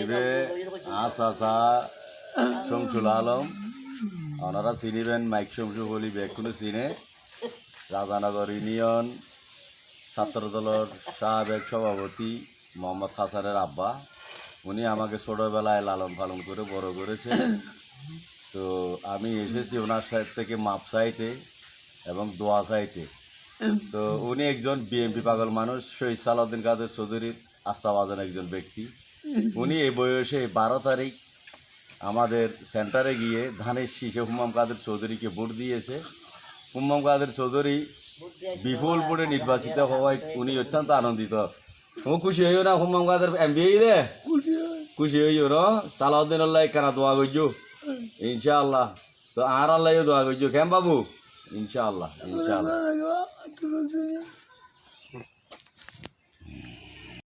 ইবে আসা শমসুল আলম ওনারা চিনিবেন মাইক শমসু বলি বেকুনে চিনে রাজানগর ইউনিয়ন ছাত্রদলের সাবেক সভাপতি মোহাম্মদ হাসানের আব্বা। উনি আমাকে ছোটোবেলায় লালন পালন করে বড় করেছে। তো আমি এসেছি ওনার সাইড থেকে মাপ চাইতে এবং দোয়া চাইতে। তো উনি একজন বিএনপি পাগল মানুষ, শহীদ সালাউদ্দিন কাদের চৌধুরীর আস্থাভাজন একজন ব্যক্তি। উনি এই বয়সে 12 তারিখ আমাদের সেন্টারে গিয়ে ধানের শীষে হুম্মাম কাদের চৌধুরীকে ভোট দিয়েছে। হুম্মাম কাদের চৌধুরী বিপুল ভোটে নির্বাচিত হওয়ায় উনি অত্যন্ত আনন্দিত। ও খুশি হইও না হুম্মাম কাদের এমপি রে? খুশি হইও না? সালাউদ্দিন আল্লাহ কেনা দোয়া করছো ইনশাআল্লাহ। তো আর আল্লাহ দোয়া করছো কেম বাবু ইনশাআল্লাহ ইনশাআল্লাহ।